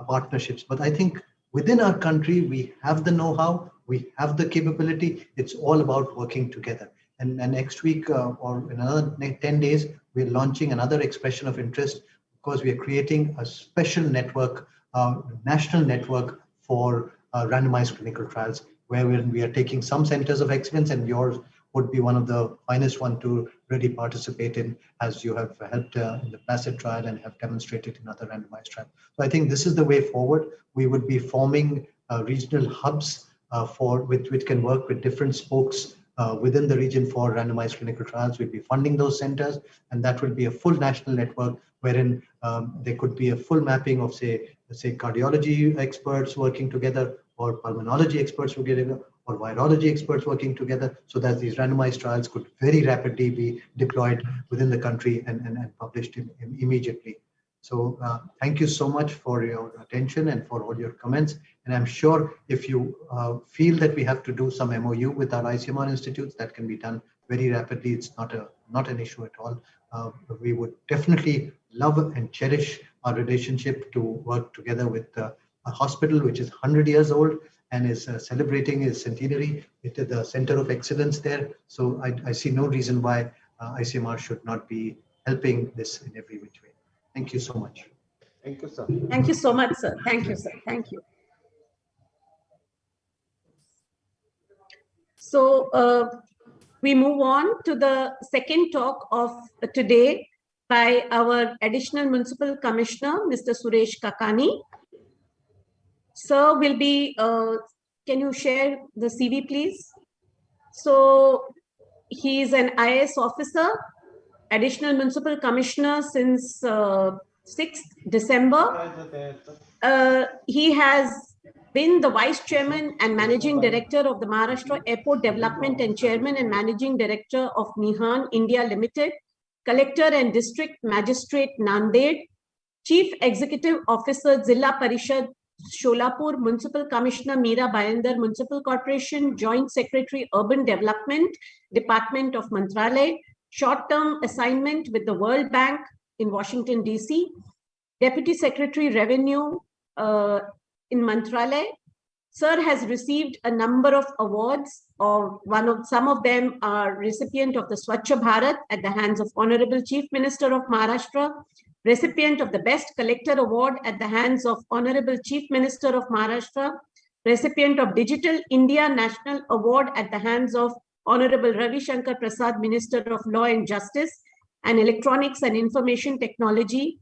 partnerships. But I think within our country, we have the know-how, we have the capability. It's all about working together. And next week or in another 10 days, we're launching another expression of interest because we are creating a special network, national network for randomized clinical trials, where we are taking some centers of excellence, and yours would be one of the finest one to really participate in, as you have helped in the PLACID trial and have demonstrated in other randomized trials. So I think this is the way forward. We would be forming regional hubs which can work with different spokes within the region for randomized clinical trials. We'll be funding those centers, and that will be a full national network wherein there could be a full mapping of, say cardiology experts working together, or pulmonology experts working together, or virology experts working together, so that these randomized trials could very rapidly be deployed within the country and published immediately. So thank you so much for your attention and for all your comments. And I'm sure if you feel that we have to do some MOU with our ICMR institutes, that can be done very rapidly. It's not an issue at all. We would definitely love and cherish our relationship to work together with a hospital which is 100 years old and is celebrating its centenary. It is the center of excellence there. So I see no reason why ICMR should not be helping this in every which way. Thank you so much. Thank you, sir. Thank you so much, sir. Thank you, sir. Thank you. So we move on to the second talk of today by our Additional Municipal Commissioner, Mr. Suresh Kakani. Sir will be, can you share the CV, please? So he is an IAS officer, Additional Municipal Commissioner since 6th December. He has been the Vice Chairman and Managing Director of the Maharashtra Airport Development and Chairman and Managing Director of Mihan India Limited, Collector and District Magistrate Nanded, Chief Executive Officer Zilla Parishad Sholapur, Municipal Commissioner Meera Bhayandar Municipal Corporation, Joint Secretary Urban Development, Department of Mantralay, short-term assignment with the World Bank in Washington, D.C., Deputy Secretary Revenue in Mantralay. Sir has received a number of awards, some of them are recipient of the Swachh Bharat at the hands of Honorable Chief Minister of Maharashtra, recipient of the Best Collector Award at the hands of Honorable Chief Minister of Maharashtra, recipient of Digital India National Award at the hands of Honorable Ravi Shankar Prasad, Minister of Law and Justice and Electronics and Information Technology,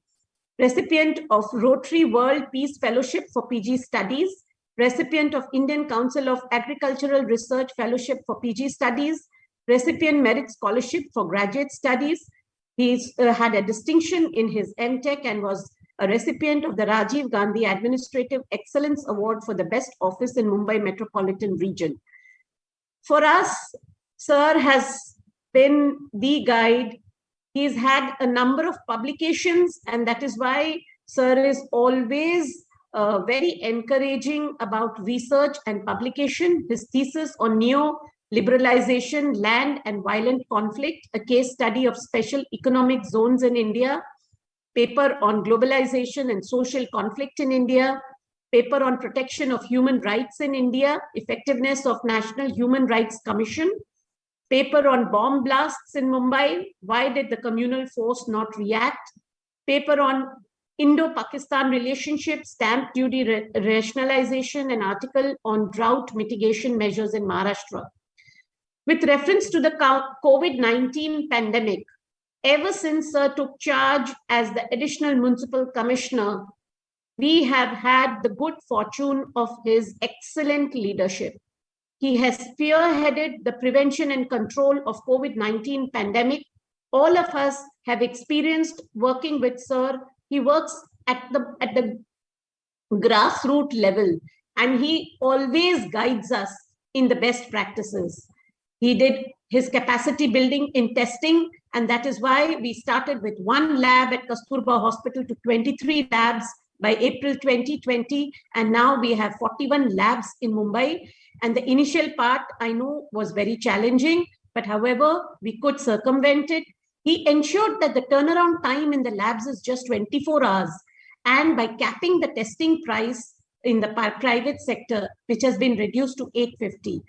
recipient of Rotary World Peace Fellowship for PG Studies, recipient of Indian Council of Agricultural Research Fellowship for PG Studies, recipient Merit Scholarship for Graduate Studies. He's had a distinction in his MTech and was a recipient of the Rajiv Gandhi Administrative Excellence Award for the Best Office in Mumbai Metropolitan Region. For us, Sir has been the guide. He's had a number of publications, and that is why Sir is always very encouraging about research and publication. His thesis on neo-liberalization, land and violent conflict, a case study of special economic zones in India, paper on globalization and social conflict in India, paper on protection of human rights in India, effectiveness of National Human Rights Commission, paper on bomb blasts in Mumbai, why did the communal force not react, paper on Indo-Pakistan relationship, stamp duty rationalization, and article on drought mitigation measures in Maharashtra. With reference to the COVID-19 pandemic, ever since Sir took charge as the Additional Municipal Commissioner, we have had the good fortune of his excellent leadership. He has spearheaded the prevention and control of COVID-19 pandemic. All of us have experienced working with Sir. He works at the grassroots level, and he always guides us in the best practices. He did his capacity building in testing, and that is why we started with 1 lab at Kasturba Hospital to 23 labs by April 2020, and now we have 41 labs in Mumbai. And the initial part, I know, was very challenging, but however, we could circumvent it. He ensured that the turnaround time in the labs is just 24 hours. and by capping the testing price in the private sector, which has been reduced to 850.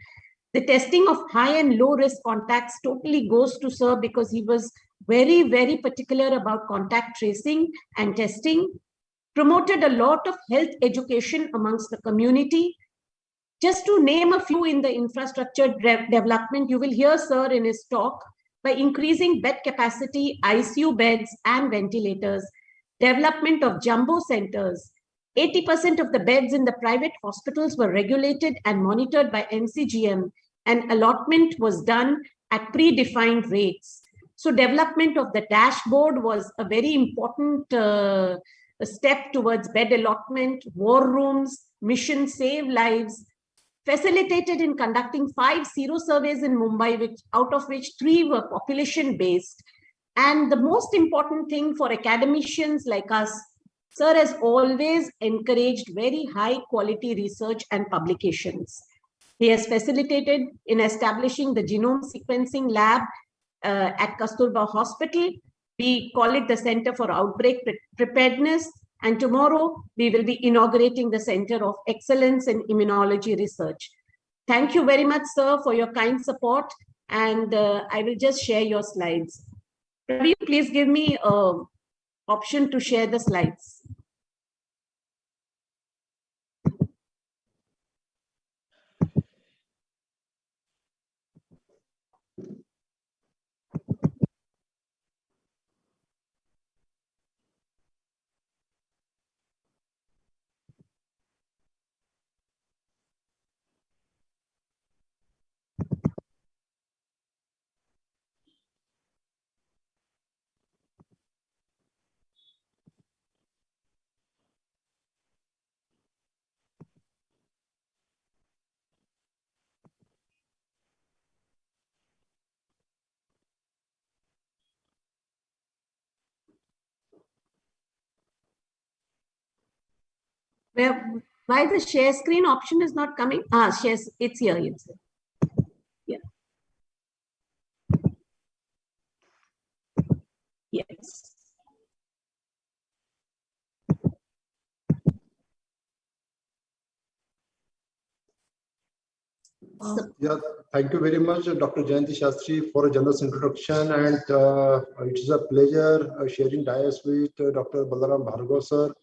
The testing of high and low risk contacts totally goes to Sir, because he was very, very particular about contact tracing and testing, promoted a lot of health education amongst the community. Just to name a few in the infrastructure development, you will hear Sir in his talk, by increasing bed capacity, ICU beds and ventilators, development of jumbo centers. 80% of the beds in the private hospitals were regulated and monitored by NCGM, and allotment was done at predefined rates. So development of the dashboard was a very important step towards bed allotment, war rooms, mission Save Lives, facilitated in conducting 5 sero surveys in Mumbai, out of which 3 were population based. And the most important thing for academicians like us, Sir has always encouraged very high quality research and publications. He has facilitated in establishing the genome sequencing lab at Kasturba Hospital. We call it the Center for Outbreak Preparedness. And tomorrow we will be inaugurating the Center of Excellence in Immunology Research. Thank you very much, Sir, for your kind support. And I will just share your slides. Pravi, please give me an option to share the slides. Why the share screen option is not coming? Shares, it's here. It's here. Yeah. Yes. Yeah, thank you very much, Dr. Jayanti Shastri, for a generous introduction, and it is a pleasure sharing dais with Dr. Balaram Bhargava sir,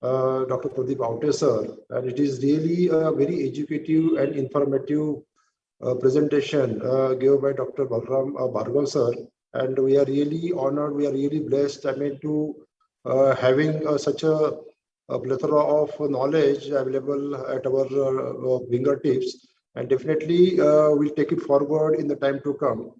Dr. Pradeep Aute sir, and it is really a very educative and informative presentation given by Dr. Balaram Bhargava sir, and we are really honored, we are really blessed, I mean, to having such a plethora of knowledge available at our fingertips. And definitely we'll take it forward in the time to come.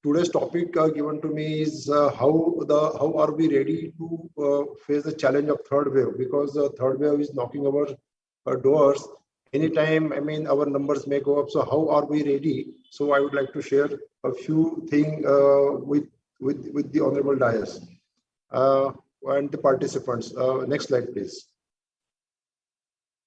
Today's topic given to me is how are we ready to face the challenge of third wave, because the third wave is knocking our doors anytime. I mean, our numbers may go up. So how are we ready? So I would like to share a few things with the honorable dais and the participants. Next slide, please.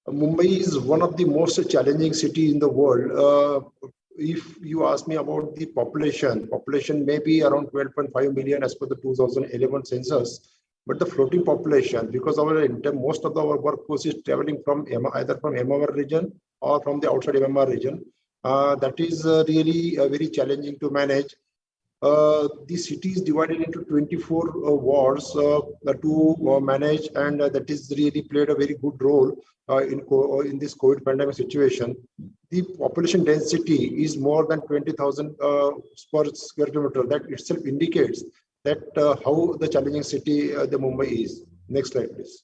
Mumbai is one of the most challenging cities in the world. If you ask me about the population may be around 12.5 million as per the 2011 census. But the floating population, because most of our workforce is traveling from either from MMR region or from the outside MMR region, that is really very challenging to manage. The city is divided into 24 wards to manage, and that is really played a very good role in this COVID pandemic situation. The population density is more than 20,000 per square kilometer. That itself indicates that how the challenging city the Mumbai is. Next slide, please.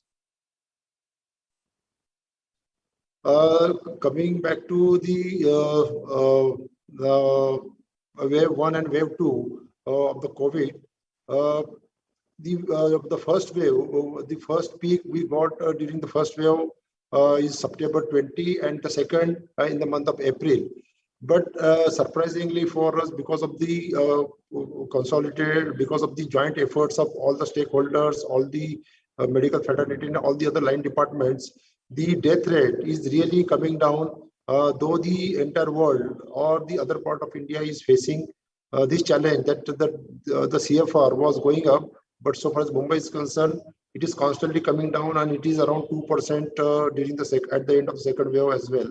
Coming back to the wave 1 and wave 2 of the COVID, the first wave, the first peak we got during the first wave is September 20, and the second in the month of April. But surprisingly for us, because of the consolidated, because of the joint efforts of all the stakeholders, all the medical fraternity and all the other line departments, the death rate is really coming down. Though the entire world or the other part of India is facing this challenge that the CFR was going up, but so far as Mumbai is concerned, it is constantly coming down, and it is around 2% during at the end of the second wave as well.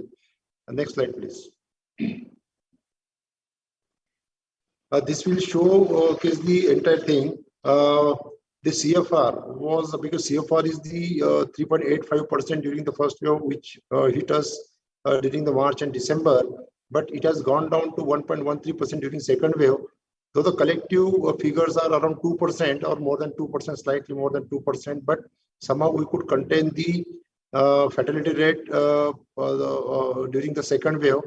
Next slide, please. This will show the entire thing. The CFR was, because CFR is the 3.85% during the first wave, which hit us during the March and December, but it has gone down to 1.13% during second wave. Though the collective figures are around 2% or more than 2%, slightly more than 2%, but somehow we could contain the fatality rate during the second wave.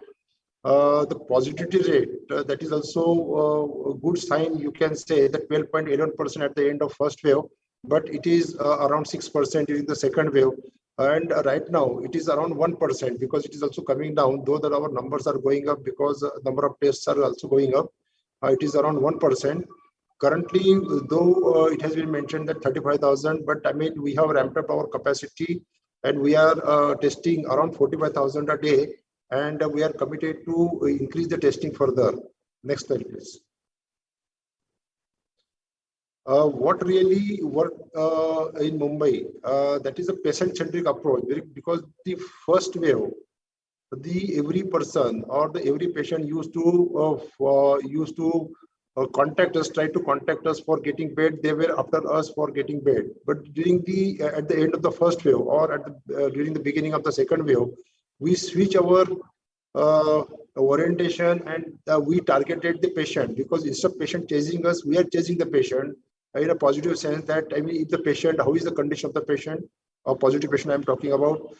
The positivity rate, that is also a good sign. You can say that 12.11% at the end of first wave, but it is around 6% during the second wave. And right now it is around 1% because it is also coming down, though that our numbers are going up because number of tests are also going up. It is around 1%. Currently, though it has been mentioned that 35,000, but I mean, we have ramped up our capacity and we are testing around 45,000 a day. And we are committed to increase the testing further. Next slide, please. What really worked in Mumbai, that is a patient-centric approach, because the first wave, every person or every patient used to contact us, try to contact us for getting bed. They were after us for getting bed. But during at the end of the first wave or during the beginning of the second wave, we switch our orientation and we targeted the patient, because instead of patient chasing us, we are chasing the patient in a positive sense. That I mean, if the patient, how is the condition of the patient, a positive patient I'm talking about,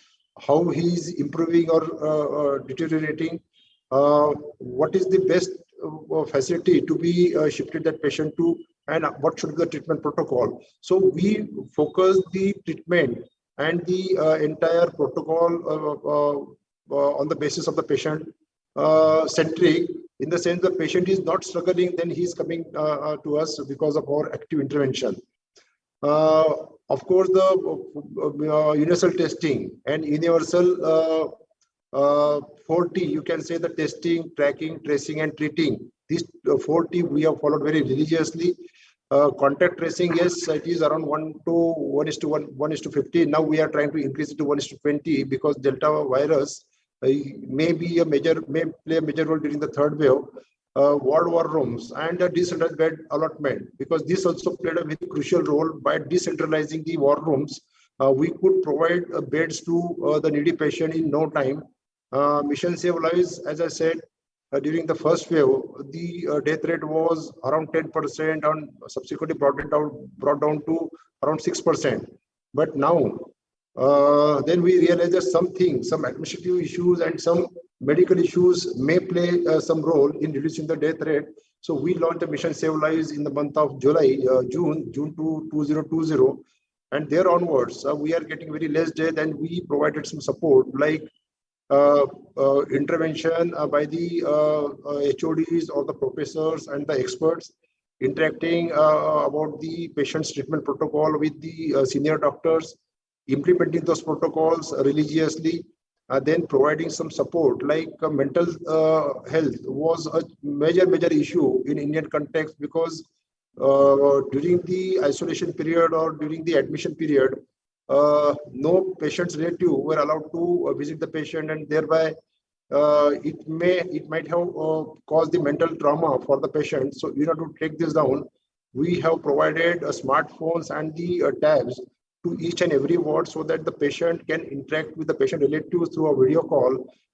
how he is improving or deteriorating, what is the best facility to be shifted that patient to, and what should be the treatment protocol. So we focus the treatment and the entire protocol on the basis of the patient centric, in the sense the patient is not struggling, then he is coming to us because of our active intervention. Of course, the universal testing and universal 4T, you can say the testing, tracking, tracing, and treating. These 4T we have followed very religiously. Contact tracing, yes, it is around 1:1:15. Now we are trying to increase it to 1:20 because Delta virus may play a major role during the third wave. War rooms and a decentralized bed allotment, because this also played a very crucial role. By decentralizing the war rooms, we could provide beds to the needy patient in no time. Mission Save Lives, as I said, during the first wave, the death rate was around 10% and subsequently brought down to around 6%. But now, then we realized that some administrative issues and some medical issues may play some role in reducing the death rate. So we launched the Mission Save Lives in the month of June 2020. And there onwards, we are getting very less death, and we provided some support like intervention by the HODs or the professors and the experts, interacting about the patient's treatment protocol with the senior doctors, implementing those protocols religiously, then providing some support like mental health was a major issue in Indian context, because during the isolation period or during the admission period, no patient's relative were allowed to visit the patient, and thereby it might have caused the mental trauma for the patient. So in order to take this down, we have provided smartphones and the tabs to each and every ward, so that the patient can interact with the patient relatives through a video call,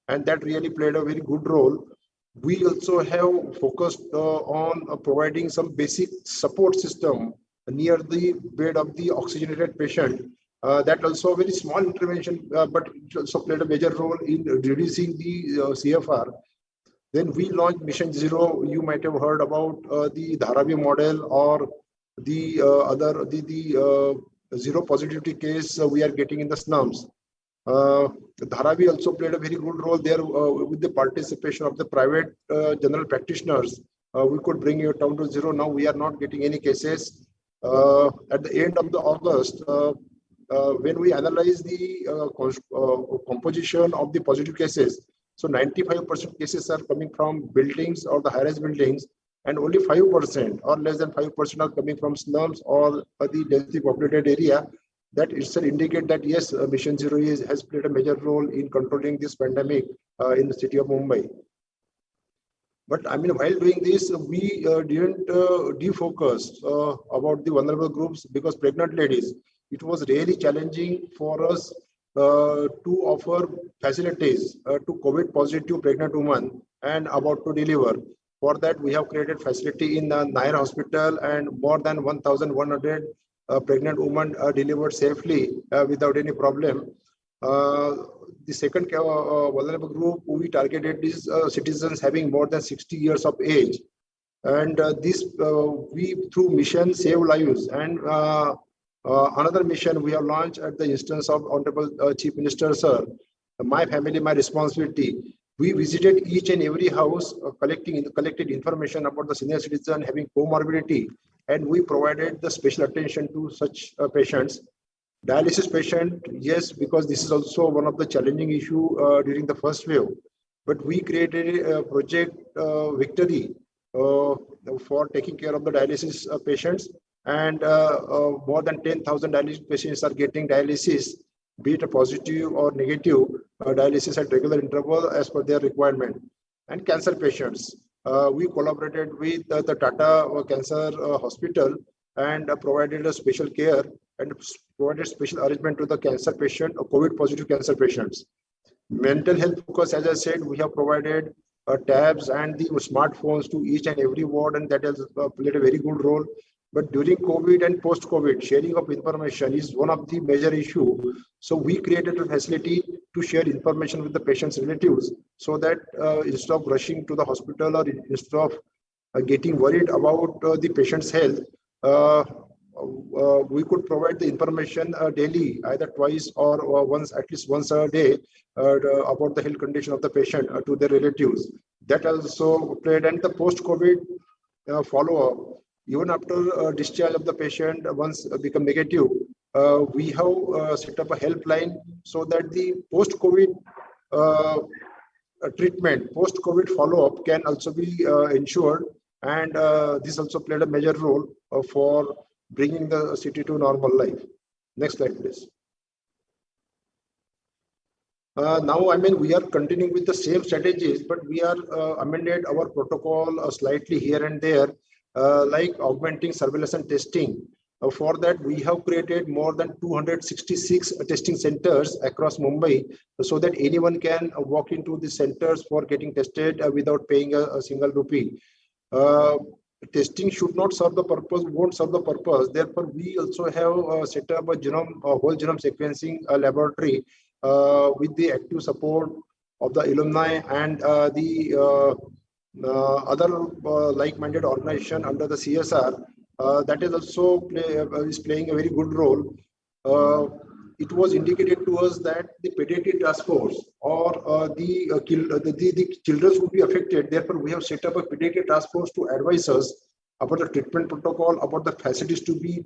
and that really played a very good role. We also have focused on providing some basic support system near the bed of the oxygenated patient. That also a very small intervention, but it also played a major role in reducing the CFR. Then we launched Mission Zero. You might have heard about the Dharavi model, or the zero positivity case we are getting in the slums. Dharavi also played a very good role there with the participation of the private general practitioners. We could bring it down to zero. Now we are not getting any cases. At the end of the August, when we analyze the composition of the positive cases, so 95% cases are coming from buildings or the high-rise buildings, and only 5% or less than 5% are coming from slums or the densely populated area. that itself indicate that yes, Mission Zero has played a major role in controlling this pandemic in the city of Mumbai. But I mean, while doing this, we didn't defocus about the vulnerable groups, because pregnant ladies, it was really challenging for us to offer facilities to COVID positive pregnant women and about to deliver. For that, we have created facility in Nair Hospital, and more than 1,100 pregnant women delivered safely without any problem. The second vulnerable group we targeted is citizens having more than 60 years of age. And we through mission Save Lives, and another mission we have launched at the instance of Honorable Chief Minister, sir, My Family, My Responsibility. We visited each and every house, collected information about the senior citizen having comorbidity, and we provided the special attention to such patients. Dialysis patient, yes, because this is also one of the challenging issue during the first wave. But we created a project Victory for taking care of the dialysis patients, and more than 10,000 dialysis patients are getting dialysis, be it a positive or negative dialysis at regular interval as per their requirement. And cancer patients, we collaborated with the Tata Cancer Hospital and provided a special care and provided special arrangement to the cancer patient or COVID positive cancer patients. Mental health focus, as I said, we have provided tabs and the smartphones to each and every ward, and that has played a very good role. But during COVID and post-COVID, sharing of information is one of the major issues. So we created a facility to share information with the patient's relatives, so that instead of rushing to the hospital or instead of getting worried about the patient's health, we could provide the information daily, either twice or once, at least once a day, about the health condition of the patient to their relatives. That also played. And the post-COVID follow-up, even after discharge of the patient, once become negative, we have set up a helpline so that the post-COVID treatment, post-COVID follow-up can also be ensured. And this also played a major role for bringing the city to normal life. Next slide, please. Now, I mean, we are continuing with the same strategies, but we are amended our protocol slightly here and there, like augmenting surveillance and testing. For that, we have created more than 266 testing centers across Mumbai, so that anyone can walk into the centers for getting tested without paying a single rupee. Testing should not serve the purpose, won't serve the purpose. Therefore, we also have set up a whole genome sequencing laboratory with the active support of the alumni and the other like-minded organization under the CSR. That is also is playing a very good role. It was indicated to us that the pediatric task force or the children would be affected. Therefore, we have set up a pediatric task force to advise us about the treatment protocol, about the facilities to be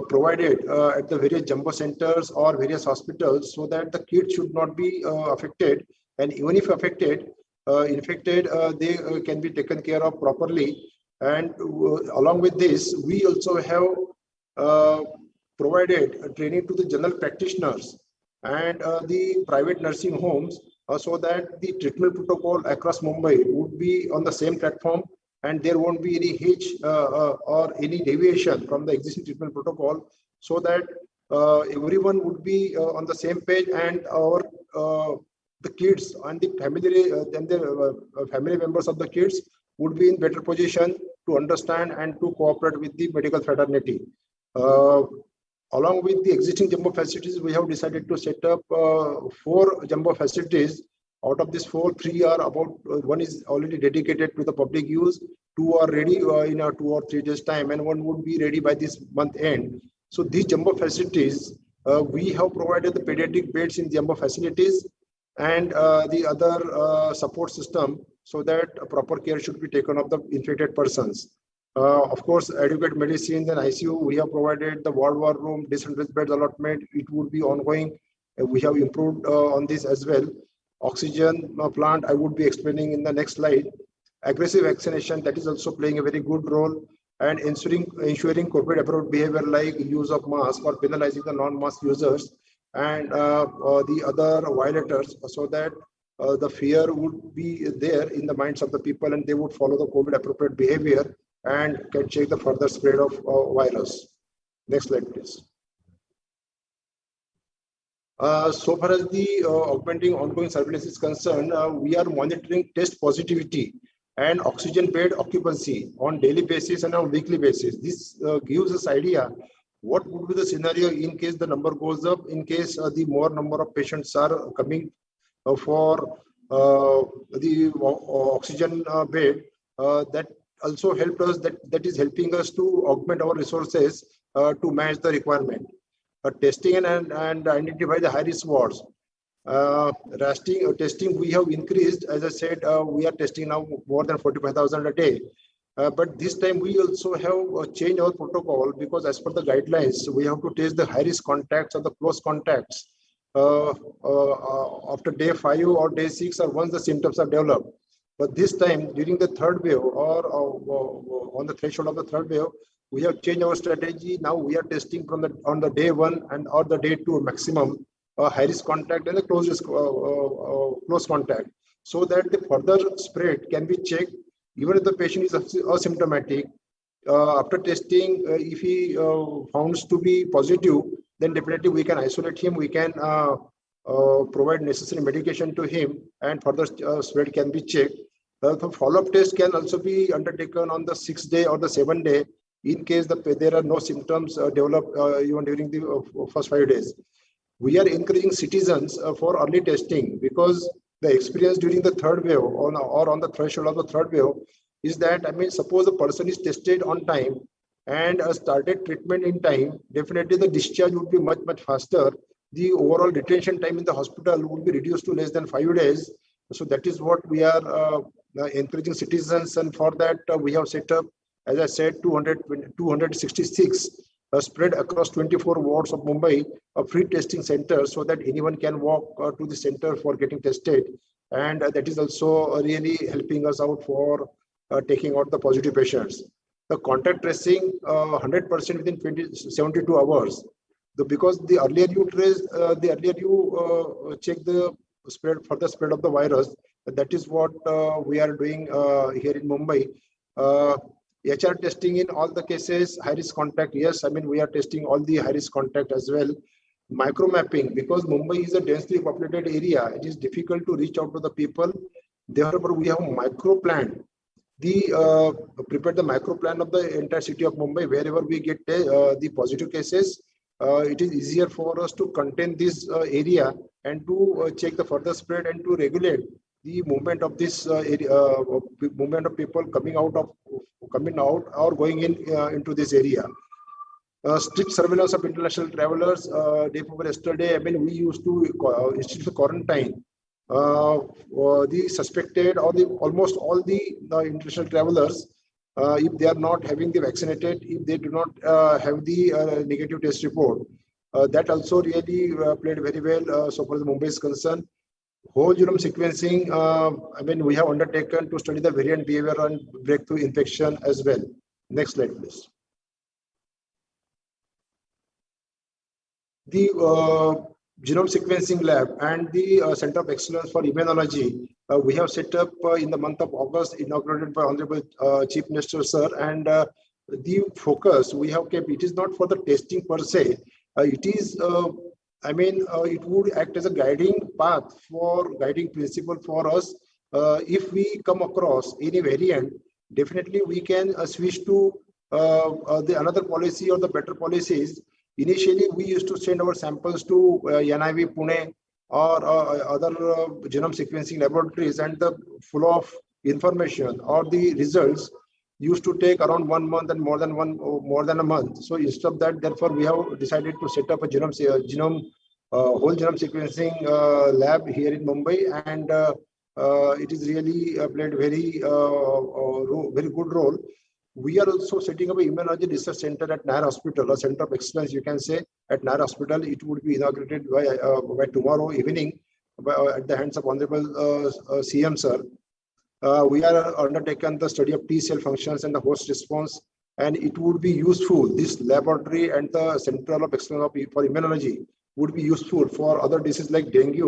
provided at the various jumbo centers or various hospitals, so that the kids should not be affected. And even if affected, infected, they can be taken care of properly. And along with this, we also have provided training to the general practitioners and the private nursing homes, so that the treatment protocol across Mumbai would be on the same platform, and there won't be any hitch or any deviation from the existing treatment protocol, so that everyone would be on the same page, and the kids and the family members of the kids would be in better position to understand and to cooperate with the medical fraternity. Along with the existing jumbo facilities, we have decided to set up 4 jumbo facilities. Out of these 4, 3 are about, one is already dedicated to the public use, 2 are ready in 2 or 3 days time, and 1 would be ready by this month end. So these jumbo facilities, we have provided the pediatric beds in jumbo facilities and the other support system, so that proper care should be taken of the infected persons. Of course, adequate medicines and ICU, we have provided the ward war room, decentralized beds allotment, it would be ongoing. We have improved on this as well. Oxygen plant, I would be explaining in the next slide. Aggressive vaccination, that is also playing a very good role. and ensuring corporate appropriate behavior like use of mask or penalizing the non-mask users and the other violators, so that the fear would be there in the minds of the people and they would follow the COVID appropriate behavior and can check the further spread of virus. Next slide, please. So far as the augmenting ongoing surveillance is concerned, we are monitoring test positivity and oxygen bed occupancy on daily basis and on weekly basis. This gives us idea what would be the scenario in case the number goes up, in case the more number of patients are coming for the oxygen bed. That also helped us, that is helping us to augment our resources to match the requirement. Testing and identify the high risk wards. Testing we have increased. As I said, we are testing now more than 45,000 a day. But this time we also have changed our protocol, because as per the guidelines, we have to test the high risk contacts or the close contacts after day 5 or day 6 or once the symptoms are developed. But this time during the third wave or on the threshold of the third wave, we have changed our strategy. Now we are testing from on the day 1 and or the day 2 maximum high risk contact and the close contact, so that the further spread can be checked even if the patient is asymptomatic. After testing, if he found to be positive, then definitely we can isolate him. We can provide necessary medication to him, and further spread can be checked. The follow-up test can also be undertaken on the 6th day or the 7th day, in case there are no symptoms developed even during the first 5 days. We are encouraging citizens for early testing, because the experience during the third wave or on the threshold of the third wave is that, I mean, suppose the person is tested on time and started treatment in time, definitely the discharge would be much faster. The overall detention time in the hospital would be reduced to less than 5 days. So that is what we are encouraging citizens, and for that we have set up, as I said, 266 spread across 24 wards of Mumbai, a free testing center, so that anyone can walk to the center for getting tested. And that is also really helping us out for taking out the positive patients. The contact tracing 100% within 72 hours. Because the earlier you trace, the earlier you check the spread, further spread of the virus. That is what we are doing here in Mumbai. HR testing in all the cases, high risk contact. Yes, I mean, we are testing all the high risk contact as well. Micro mapping, because Mumbai is a densely populated area, it is difficult to reach out to the people. Therefore, we have micro plan. Prepare the micro plan of the entire city of Mumbai. Wherever we get the positive cases, it is easier for us to contain this area and to check the further spread and to regulate the movement of this movement of people coming out or going into this area. Strict surveillance of international travelers. Day before yesterday, I mean, we used to institute quarantine the suspected or almost all the international travelers, if they are not having the vaccinated, if they do not have the negative test report. That also really played very well so far as Mumbai is concerned. Whole genome sequencing, I mean, we have undertaken to study the variant behavior and breakthrough infection as well. Next slide, please. The genome sequencing lab and the Center of Excellence for Immunology, we have set up in the month of August, inaugurated by Honorable Chief Minister, sir. And the focus we have kept, it is not for the testing per se. It is, I mean, it would act as a guiding path for guiding principle for us. If we come across any variant, definitely we can switch to the another policy or the better policies. Initially, we used to send our samples to NIV Pune or other genome sequencing laboratories, and the flow of information or the results used to take around 1 month and more than a month. So instead of that, therefore, we have decided to set up a whole genome sequencing lab here in Mumbai, and it is really played very good role. We are also setting up an immunology research center at Nair Hospital, a center of excellence, you can say, at Nair Hospital. It would be inaugurated by tomorrow evening at the hands of Honorable CM, sir. We are undertaken the study of T cell functions and the host response and it would be useful. This laboratory and the Center of Excellence for Immunology would be useful for other diseases like dengue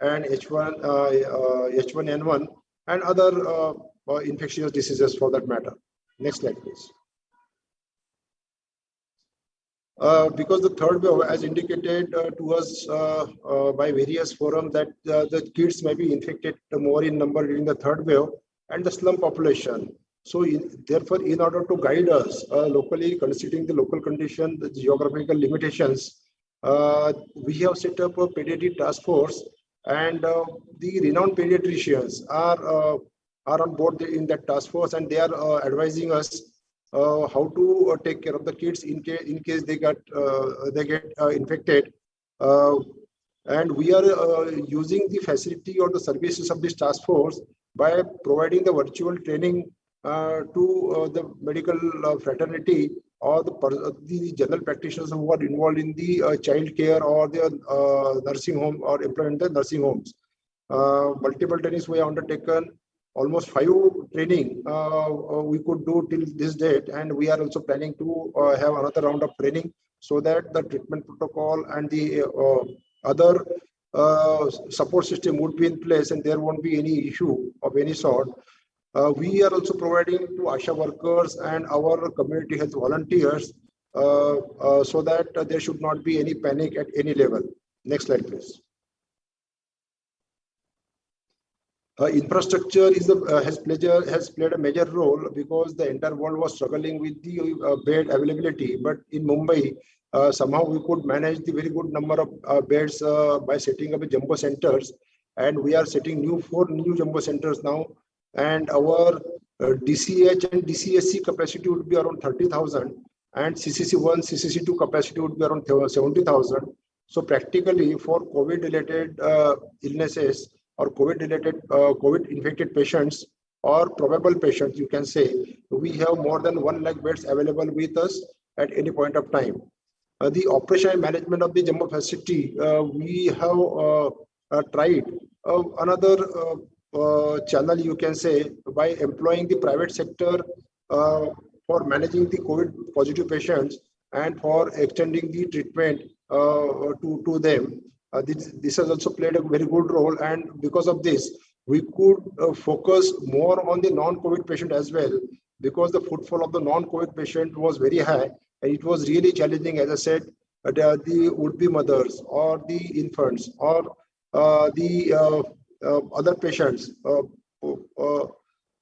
and H1N1 and other infectious diseases for that matter. Next slide, please. Because the third wave, as indicated to us by various forums, that the kids may be infected more in number during the third wave and the slum population. So therefore, in order to guide us locally, considering the local condition, the geographical limitations, we have set up a pediatric task force, and the renowned pediatricians are on board in that task force, and they are advising us how to take care of the kids in case they get infected. And we are using the facility or the services of this task force by providing the virtual training to the medical fraternity or the general practitioners who are involved in the child care or the nursing home or employed in the nursing homes. Multiple trainings we have undertaken. Almost 5 training we could do till this date, and we are also planning to have another round of training so that the treatment protocol and the other support system would be in place and there won't be any issue of any sort. We are also providing to ASHA workers and our community health volunteers so that there should not be any panic at any level. Next slide, please. Infrastructure has played a major role because the entire world was struggling with the bed availability. But in Mumbai, somehow we could manage the very good number of beds by setting up jumbo centers, and we are setting 4 new jumbo centers now. And our DCH and DCSC capacity would be around 30,000, and CCC1, CCC2 capacity would be around 70,000. So practically for COVID-related illnesses or COVID-related COVID-infected patients or probable patients, you can say, we have more than 1 lakh beds available with us at any point of time. The operation and management of the jumbo facility, we have tried another channel, you can say, by employing the private sector for managing the COVID positive patients and for extending the treatment to them. This has also played a very good role, and because of this, we could focus more on the non-COVID patient as well, because the footfall of the non-COVID patient was very high, and it was really challenging, as I said, the would-be mothers or the infants or the other patients,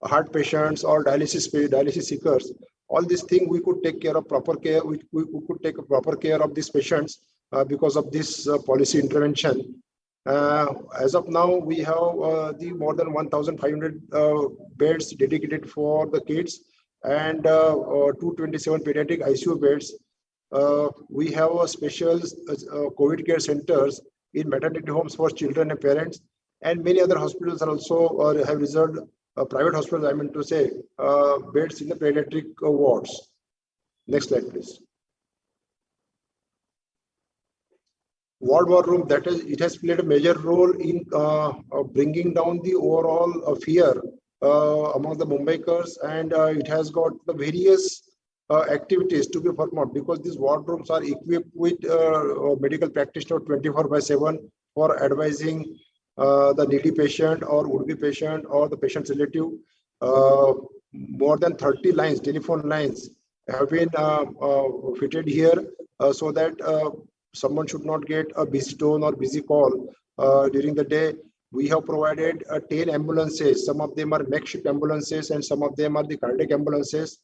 heart patients or dialysis seekers. All these things we could take care of proper care. We could take a proper care of these patients because of this policy intervention. As of now, we have the more than 1,500 beds dedicated for the kids and 227 pediatric ICU beds. We have a special COVID care centers in maternity homes for children and parents, and many other hospitals are also have reserved private hospitals, I mean to say, beds in the pediatric wards. Next slide, please. Ward war room, it has played a major role in bringing down the overall fear among the Mumbaikars, and it has got the various activities to be performed, because these ward rooms are equipped with medical practitioner 24/7 for advising the needy patient or would-be patient or the patient's relative. More than 30 lines, telephone lines have been fitted here so that someone should not get a busy tone or busy call during the day. We have provided 10 ambulances. Some of them are neck shift ambulances and some of them are the cardiac ambulances,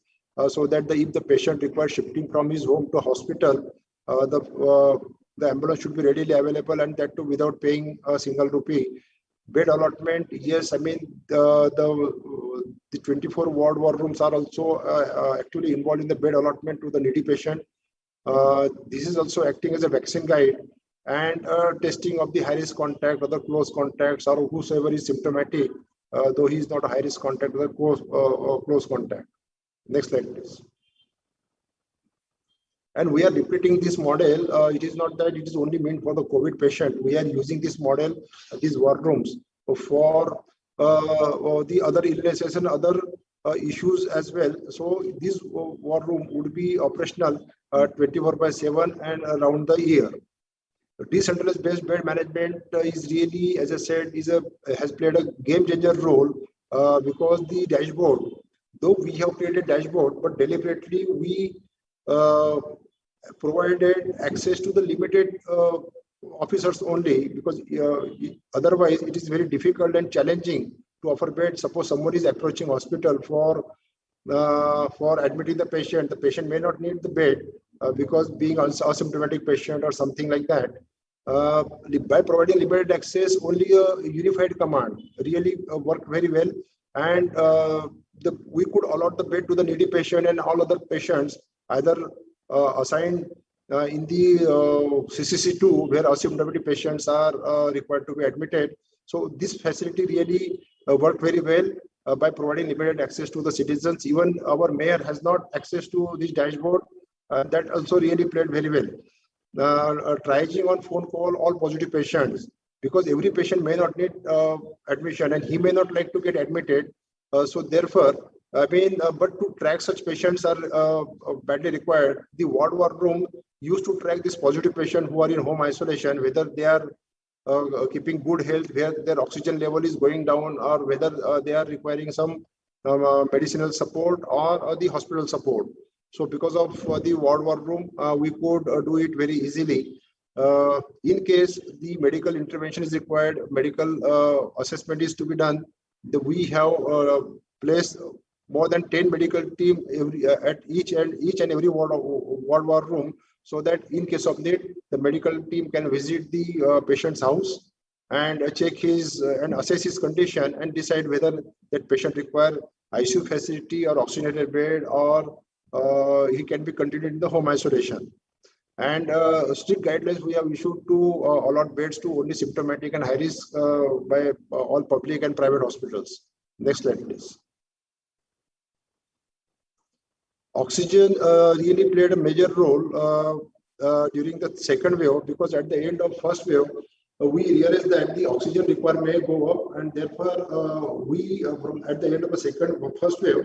so that if the patient requires shifting from his home to hospital, the ambulance should be readily available, and that too without paying a single rupee. Bed allotment, yes, I mean the 24 ward war rooms are also actually involved in the bed allotment to the needy patient. This is also acting as a vaccine guide and testing of the high-risk contact, other close contacts, or whosoever is symptomatic, though he is not a high-risk contact, other close contact. Next slide, please. And we are repeating this model. It is not that it is only meant for the COVID patient. We are using this model, these war rooms, for the other illnesses and other issues as well. So this war room would be operational 24/7 and around the year. Decentralized based bed management is really, as I said, has played a game changer role because the dashboard, though we have created dashboard, but deliberately we provided access to the limited officers only, because otherwise it is very difficult and challenging to offer bed. Suppose someone is approaching hospital for admitting the patient may not need the bed because being also asymptomatic patient or something like that. By providing limited access, only a unified command really worked very well, and we could allot the bed to the needy patient, and all other patients either assigned in the CCC2 where asymptomatic patients are required to be admitted. So this facility really worked very well by providing limited access to the citizens. Even our mayor has not access to this dashboard. That also really played very well. Triaging on phone call all positive patients, because every patient may not need admission and he may not like to get admitted. So therefore, but to track such patients are badly required. The ward war room used to track this positive patient who are in home isolation, whether they are keeping good health, where their oxygen level is going down, or whether they are requiring some medicinal support or the hospital support. So because of the ward war room, we could do it very easily. In case the medical intervention is required, medical assessment is to be done, we have placed more than 10 medical team at each and every ward war room, so that in case of need, the medical team can visit the patient's house and check his and assess his condition and decide whether that patient require ICU facility or oxygenated bed, or he can be continued in the home isolation. And strict guidelines we have issued to allot beds to only symptomatic and high risk by all public and private hospitals. Next slide, please. Oxygen really played a major role during the second wave, because at the end of first wave, we realized that the oxygen requirement may go up, and therefore at the end of the first wave,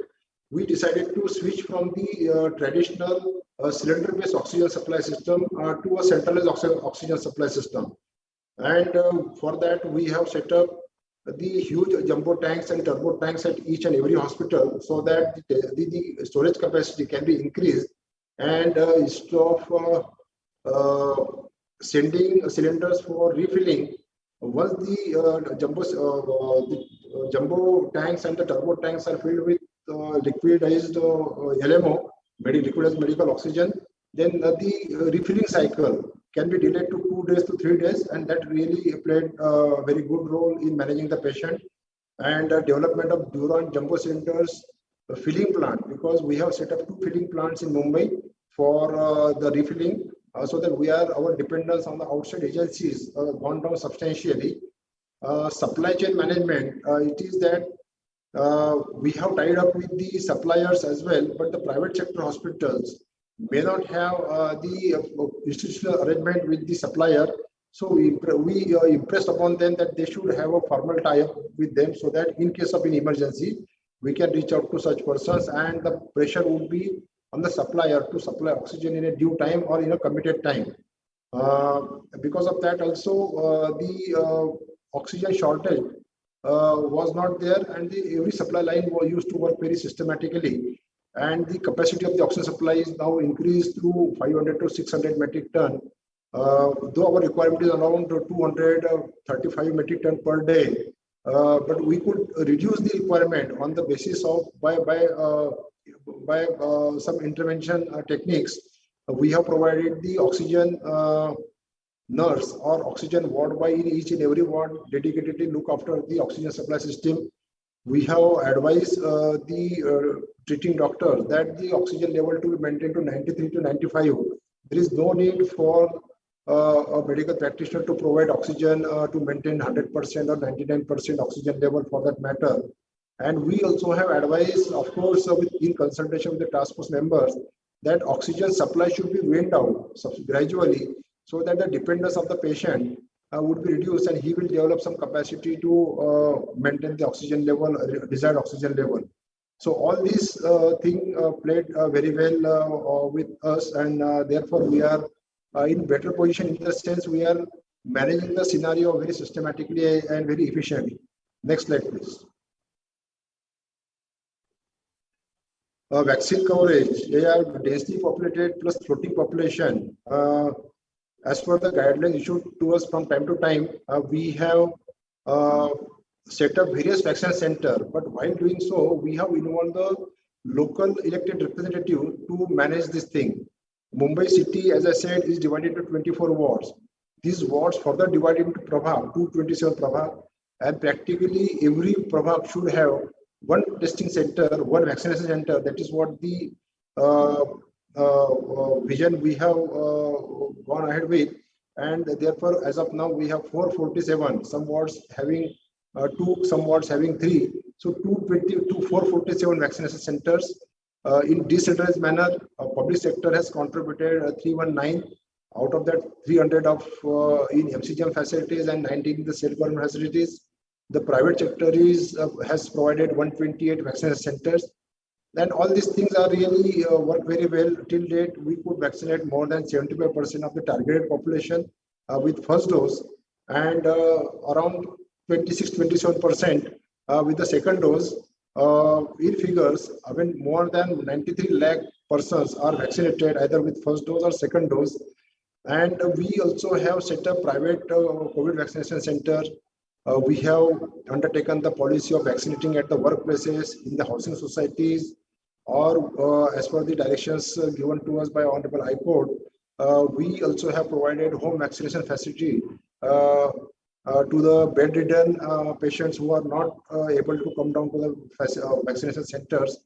we decided to switch from the traditional cylinder-based oxygen supply system to a centralized oxygen supply system. And for that, we have set up the huge jumbo tanks and turbo tanks at each and every hospital, so that the storage capacity can be increased. And instead of sending cylinders for refilling, once the jumbo tanks and the turbo tanks are filled with liquidized LMO, liquidized medical oxygen, then the refilling cycle can be delayed to 2 days to 3 days, and that really played a very good role in managing the patient. And development of Duron jumbo cylinders filling plant, because we have set up 2 filling plants in Mumbai for the refilling, so that our dependence on the outside agencies gone down substantially. Supply chain management, it is that we have tied up with the suppliers as well, but the private sector hospitals may not have the institutional arrangement with the supplier. So we impressed upon them that they should have a formal tie-up with them, so that in case of an emergency, we can reach out to such persons, and the pressure would be on the supplier to supply oxygen in a due time or in a committed time. Because of that also, the oxygen shortage was not there, and every supply line was used to work very systematically. And the capacity of the oxygen supply is now increased to 500 to 600 metric ton. Though our requirement is around 235 metric ton per day, but we could reduce the requirement on the basis of by some intervention techniques. We have provided the oxygen nurse or oxygen ward boy in each and every ward dedicatedly look after the oxygen supply system. We have advised the treating doctor that the oxygen level to be maintained to 93 to 95. There is no need for a medical practitioner to provide oxygen to maintain 100% or 99% oxygen level for that matter. And we also have advised, of course, in consultation with the task force members, that oxygen supply should be weaned down gradually, so that the dependence of the patient would be reduced, and he will develop some capacity to maintain the oxygen level, desired oxygen level. So all these thing played very well with us, and therefore we are in better position in the sense we are managing the scenario very systematically and very efficiently. Next slide, please. Vaccine coverage, they are densely populated plus floating population. As per the guidelines issued to us from time to time, we have set up various vaccination centers. But while doing so, we have involved the local elected representative to manage this thing. Mumbai city, as I said, is divided into 24 wards. These wards further divided into Prabha, 227 Prabha, and practically every Prabha should have one testing center, one vaccination center. That is what the vision we have gone ahead with, and therefore as of now we have 447, some wards having 2, some wards having 3, so 220 to 447 vaccination centers in decentralized manner. Public sector has contributed 319, out of that 300 of in MCGM facilities and 19 in the state government facilities. The private sector has provided 128 vaccination centers. And all these things are really work very well. Till date, we could vaccinate more than 75% of the targeted population with first dose, and around 26-27% with the second dose. In figures, I mean, more than 93 lakh persons are vaccinated either with first dose or second dose. And we also have set up private COVID vaccination center. We have undertaken the policy of vaccinating at the workplaces, in the housing societies, or as per the directions given to us by Honorable High Court. We also have provided home vaccination facility to the bedridden patients who are not able to come down to the vaccination centers.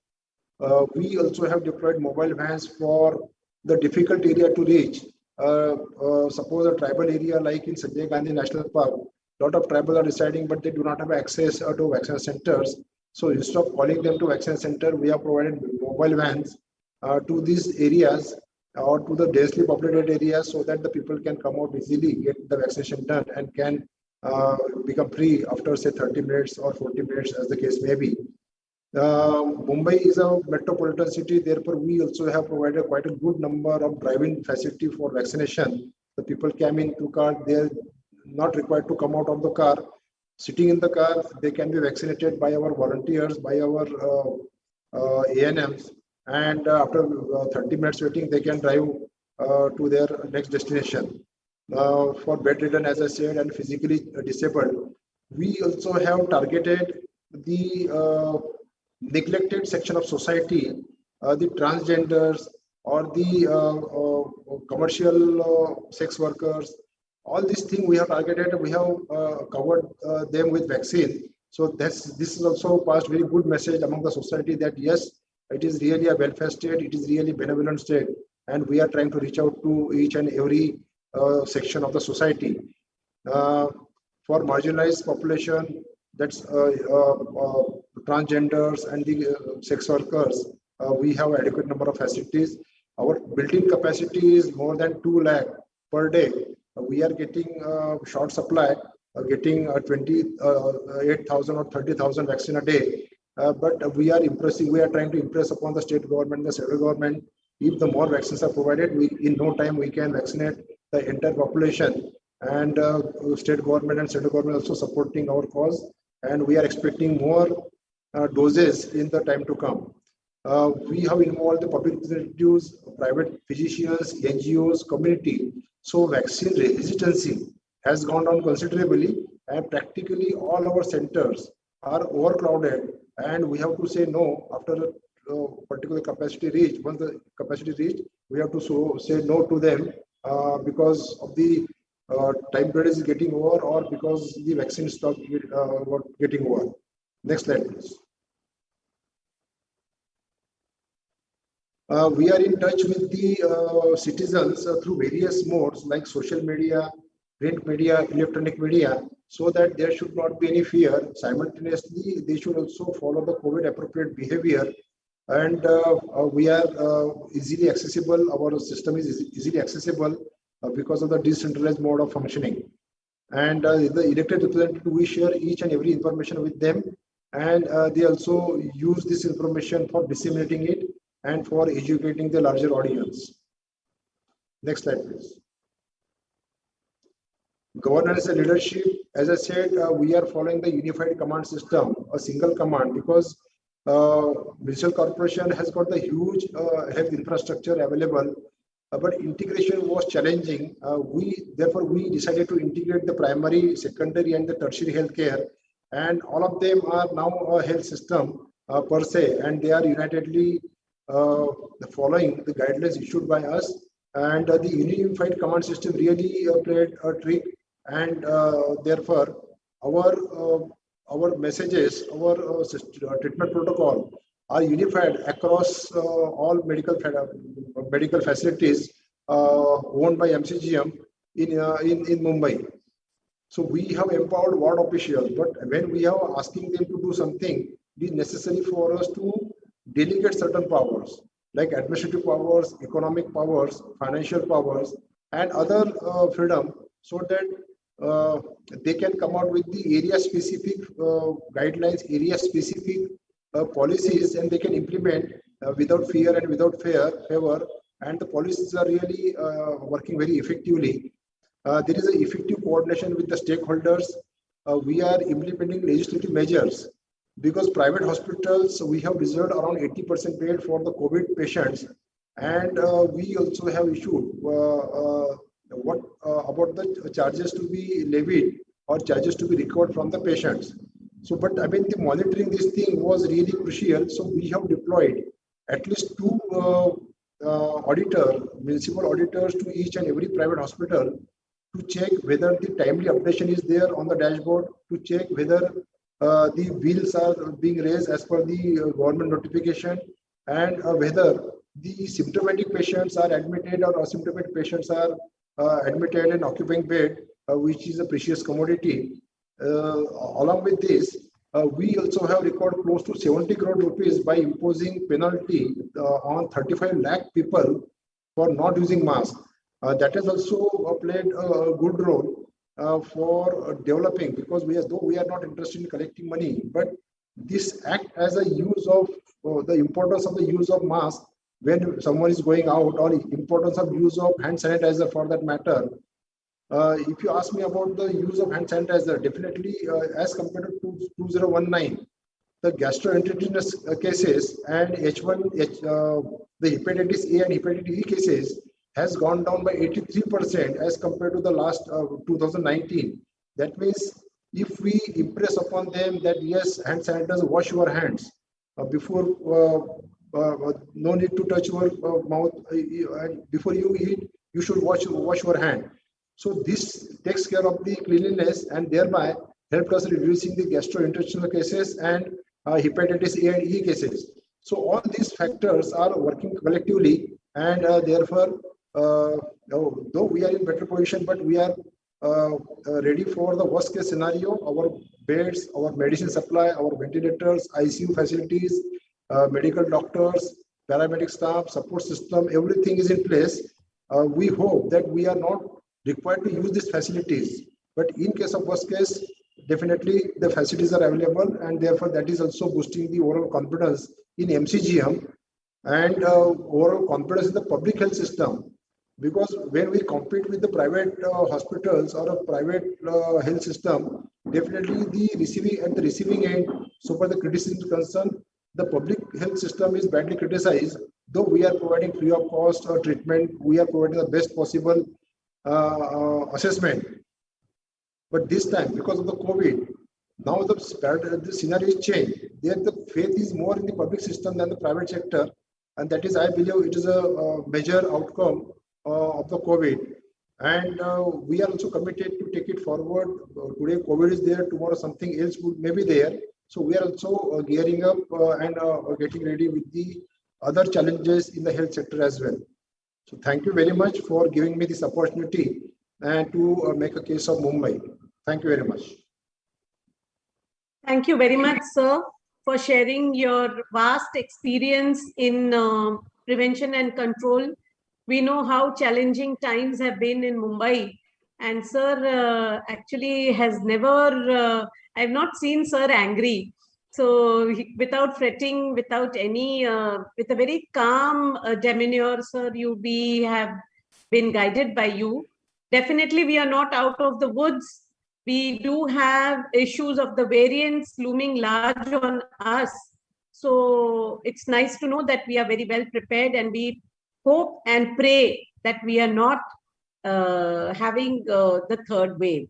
We also have deployed mobile vans for the difficult area to reach. Suppose a tribal area like in Sanjay Gandhi National Park, a lot of tribal are residing, but they do not have access to vaccination centers. So instead of calling them to vaccination center, we have provided mobile vans to these areas or to the densely populated areas, so that the people can come out easily, get the vaccination done, and can become free after say 30 minutes or 40 minutes, as the case may be. Mumbai is a metropolitan city, therefore we also have provided quite a good number of drive-in facility for vaccination. The people came into car, they are not required to come out of the car. Sitting in the car, they can be vaccinated by our volunteers, by our ANMs, and after 30 minutes waiting, they can drive to their next destination. For bedridden, as I said, and physically disabled, we also have targeted the neglected section of society, the transgenders or the commercial sex workers. All these things we have targeted, we have covered them with vaccine. So this is also passed very good message among the society that yes, it is really a welfare state, it is really benevolent state, and we are trying to reach out to each and every section of the society. For marginalized population, that's transgenders and the sex workers, we have adequate number of facilities. Our built-in capacity is more than 2 lakh per day. We are getting short supply, getting 28,000 or 30,000 vaccine a day. But we are impressing, we are trying to impress upon the state government, the central government. If the more vaccines are provided, in no time we can vaccinate the entire population. And state government and central government also supporting our cause. And we are expecting more doses in the time to come. We have involved the public representatives, private physicians, NGOs, community. So vaccine hesitancy has gone down considerably, and practically all our centers are overcrowded, and we have to say no after a particular capacity reach. Once the capacity reached, we have to say no to them because of the time period is getting over, or because the vaccine stock getting over. Next slide, please. We are in touch with the citizens through various modes like social media, print media, electronic media, so that there should not be any fear. Simultaneously, they should also follow the COVID appropriate behavior. And we are easily accessible. Our system is easily accessible because of the decentralized mode of functioning. And the elected representative, we share each and every information with them. and they also use this information for disseminating it and for educating the larger audience. Next slide, please. Governance and leadership, as I said, we are following the unified command system, a single command, because municipal corporation has got the huge health infrastructure available, but integration was challenging. Therefore we decided to integrate the primary, secondary, and the tertiary healthcare, and all of them are now a health system per se, and they are unitedly following the guidelines issued by us. And the unified command system really played a trick, and therefore our messages, our treatment protocol are unified across all medical facilities owned by MCGM in Mumbai. So we have empowered ward officials, but when we are asking them to do something, it is necessary for us to delegate certain powers, like administrative powers, economic powers, financial powers, and other freedom, so that they can come out with the area-specific guidelines, area-specific policies, and they can implement without fear and without favor. And the policies are really working very effectively. There is an effective coordination with the stakeholders. We are implementing legislative measures, because private hospitals, we have reserved around 80% bed for the COVID patients, and we also have issued about the charges to be levied or charges to be recovered from the patients. So, but I mean, the monitoring this thing was really crucial. So we have deployed at least 2 municipal auditors to each and every private hospital to check whether the timely updation is there on the dashboard, to check whether the bills are being raised as per the government notification, and whether the symptomatic patients are admitted or asymptomatic patients are admitted and occupying bed, which is a precious commodity. Along with this, we also have recorded close to 70 crore rupees by imposing penalty on 35 lakh people for not using mask. That has also played a good role for developing, because though we are not interested in collecting money, but this act as a use of the importance of the use of mask when someone is going out, or importance of use of hand sanitizer for that matter. If you ask me about the use of hand sanitizer, definitely as compared to 2019, the gastroenteritis cases and the hepatitis A and hepatitis E cases has gone down by 83% as compared to the last 2019. That means if we impress upon them that yes, hand sanitizer, wash your hands before, no need to touch your mouth, and before you eat, you should wash your hand. So this takes care of the cleanliness, and thereby helped us reducing the gastrointestinal cases and hepatitis A and E cases. So all these factors are working collectively, and therefore, though we are in better position, but we are ready for the worst case scenario. Our beds, our medicine supply, our ventilators, ICU facilities, medical doctors, paramedic staff, support system, everything is in place. We hope that we are not required to use these facilities, but in case of worst case, definitely the facilities are available, and therefore that is also boosting the overall confidence in MCGM and overall confidence in the public health system. Because when we compete with the private hospitals or a private health system, definitely the receiving end, so far the criticism is concerned, the public health system is badly criticized. Though we are providing free of cost treatment, we are providing the best possible assessment. But this time, because of the COVID, now the scenario is changed. There, the faith is more in the public system than the private sector, and that is, I believe, it is a major outcome of the COVID. And we are also committed to take it forward. Today, COVID is there. Tomorrow, something else may be there. So we are also gearing up and getting ready with the other challenges in the health sector as well. So thank you very much for giving me this opportunity and to make a case of Mumbai. Thank you very much. Thank you very much, sir, for sharing your vast experience in prevention and control. We know how challenging times have been in Mumbai, and sir actually has never, I have not seen sir angry. So without fretting, without any, with a very calm demeanor, sir, we have been guided by you. Definitely, we are not out of the woods. We do have issues of the variants looming large on us. So it's nice to know that we are very well prepared, and we hope and pray that we are not having the third wave.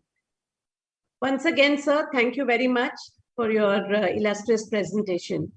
Once again, sir, thank you very much for your illustrious presentation.